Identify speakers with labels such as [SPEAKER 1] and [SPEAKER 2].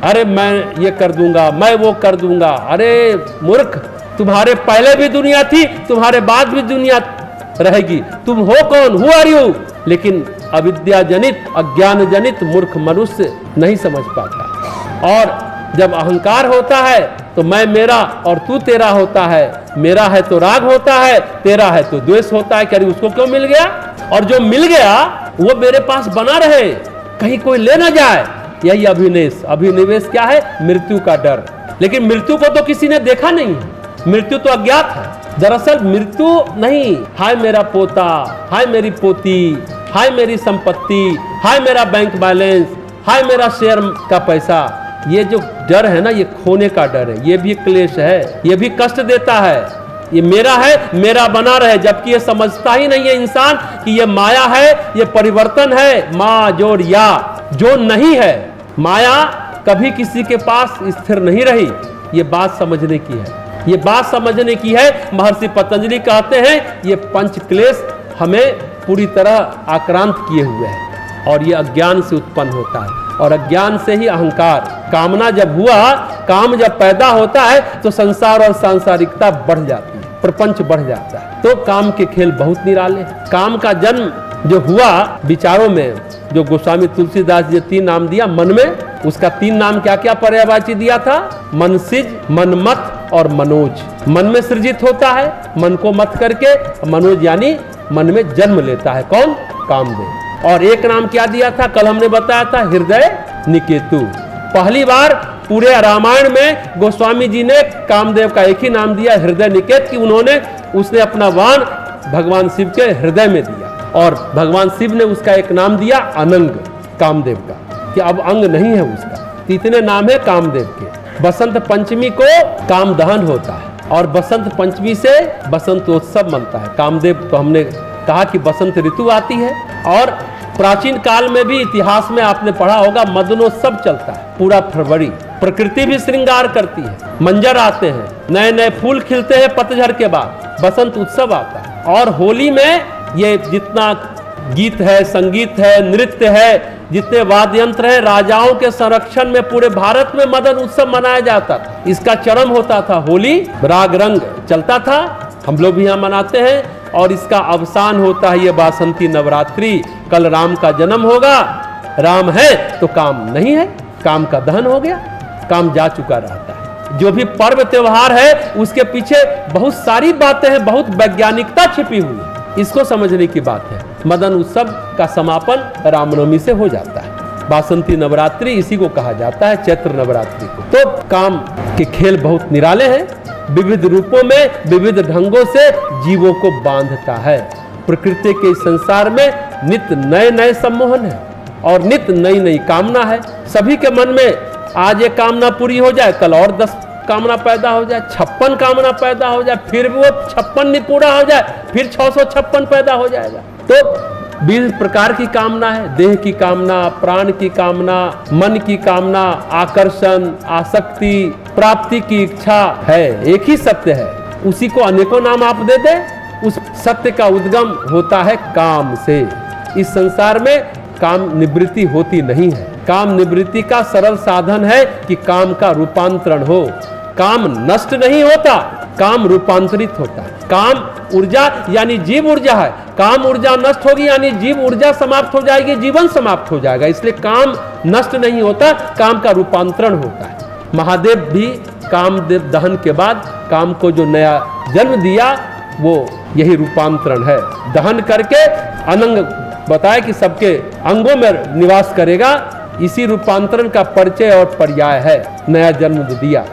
[SPEAKER 1] अरे मैं ये कर दूंगा, मैं वो कर दूंगा। अरे मूर्ख, तुम्हारे पहले भी दुनिया थी, तुम्हारे बाद भी दुनिया रहेगी। तुम हो कौन? Who are you? लेकिन अविद्या जनित, अज्ञान जनित मूर्ख मनुष्य नहीं समझ पाता। और जब अहंकार होता है तो मैं मेरा और तू तेरा होता है। मेरा है तो राग होता है, तेरा है तो द्वेष होता है। कह रही उसको क्यों मिल गया? और जो मिल गया वो मेरे पास बना रहे, कहीं कोई ले ना जाए। यही अभिनिवेश। अभिनिवेश क्या है? मृत्यु का डर। लेकिन मृत्यु को तो किसी ने देखा नहीं है, मृत्यु तो अज्ञात है। दरअसल मृत्यु नहीं, हाय मेरा पोता, हाय मेरी पोती, हाय मेरी संपत्ति, हाय मेरा बैंक बैलेंस, हाय मेरा शेयर का पैसा। ये जो डर है ना, ये खोने का डर है। ये भी क्लेश है, ये भी कष्ट देता है। ये मेरा है, मेरा बना रहे, जबकि ये समझता ही नहीं है इंसान कि ये माया है, ये परिवर्तन है। माँ जोड़ या, जो नहीं है। माया कभी किसी के पास स्थिर नहीं रही। ये बात समझने की है, ये बात समझने की है। महर्षि पतंजलि कहते हैं ये पंच क्लेश हमें पूरी तरह आक्रांत किए हुए हैं और ये अज्ञान से उत्पन्न होता है और अज्ञान से ही अहंकार। कामना जब हुआ, काम जब पैदा होता है तो संसार और सांसारिकता बढ़ जाती है, प्रपंच बढ़ जाता है। तो काम के खेल बहुत निराले। काम का जन्म जो हुआ विचारों में, जो गोस्वामी तुलसीदास जी 3 नाम दिया मन में, उसका 3 नाम क्या क्या पर्यायवाची दिया था? मनसिज, मनमत और मनोज। मन में सृजित होता है, मन को मत करके। मनोज यानी मन में जन्म लेता है। कौन? कामदेव। और एक नाम क्या दिया था? कल हमने बताया था, हृदय निकेतु। पहली बार पूरे रामायण में गोस्वामी जी ने कामदेव का एक ही नाम दिया, हृदय निकेत, कि उसने अपना बाण भगवान शिव के हृदय में दिया और भगवान शिव ने उसका एक नाम दिया अनंग, कामदेव का, कि अब अंग नहीं है उसका। इतने नाम है कामदेव के। बसंत पंचमी को काम दहन होता है और बसंत पंचमी से बसंतोत्सव मनता है। कामदेव तो हमने कहा कि बसंत ऋतु आती है। और प्राचीन काल में भी इतिहास में आपने पढ़ा होगा मदनोत्सव चलता है पूरा फरवरी। प्रकृति भी श्रृंगार करती है, मंजर आते हैं, नए नए फूल खिलते हैं पतझड़ के बाद, बसंत उत्सव आता है। और होली में ये जितना गीत है, संगीत है, नृत्य है, जितने वाद्य यंत्र है, राजाओं के संरक्षण में पूरे भारत में मदन उत्सव मनाया जाता था। इसका चरम होता था होली, राग रंग चलता था, हम लोग भी यहाँ मनाते हैं। और इसका अवसान होता है ये बासंती नवरात्रि। कल राम का जन्म होगा, राम है तो काम नहीं है, काम का दहन हो गया, काम जा चुका रहता है। जो भी पर्व त्योहार है उसके पीछे बहुत सारी बातें हैं, बहुत वैज्ञानिकता छिपी हुई है। इसको समझने की बात है। मदन उत्सव का समापन रामनवमी से हो जाता है। बासंती नवरात्रि इसी को कहा जाता है, चैत्र नवरात्रि को। तो काम के खेल बहुत निराले हैं, विविध रूपों में, विविध ढंगों से जीवों को बांधता है। प्रकृति के संसार में नित्य नए नए सम्मोहन है और नित्य नई नई कामना है। सभी के मन में आज एक कामना पूरी हो जाए, कल और 10 कामना पैदा हो जाए, 56 कामना पैदा हो जाए, फिर भी वो 56 नहीं पूरा हो जाए, फिर 656 पैदा हो जाएगा। तो 20 प्रकार की कामना है। देह की कामना, प्राण की कामना, मन की कामना, आकर्षण, आसक्ति, प्राप्ति की इच्छा है। एक ही सत्य है, उसी को अनेकों नाम आप दे दे। उस सत्य का उद्गम होता है काम से। इस संसार में काम निवृत्ति होती नहीं है। काम निवृत्ति का सरल साधन है कि काम का रूपांतरण हो। काम नष्ट नहीं होता, काम रूपांतरित होता है। काम ऊर्जा यानी जीव ऊर्जा है। काम ऊर्जा नष्ट होगी यानी जीव ऊर्जा समाप्त हो जाएगी, जीवन समाप्त हो जाएगा। इसलिए काम नष्ट नहीं होता, काम का रूपांतरण होता है। महादेव भी कामदेव दहन के बाद काम को जो नया जन्म दिया वो यही रूपांतरण है। दहन करके अनंग बताया कि सबके अंगों में निवास करेगा। इसी रूपांतरण का परिचय और पर्याय है नया जन्म दिया।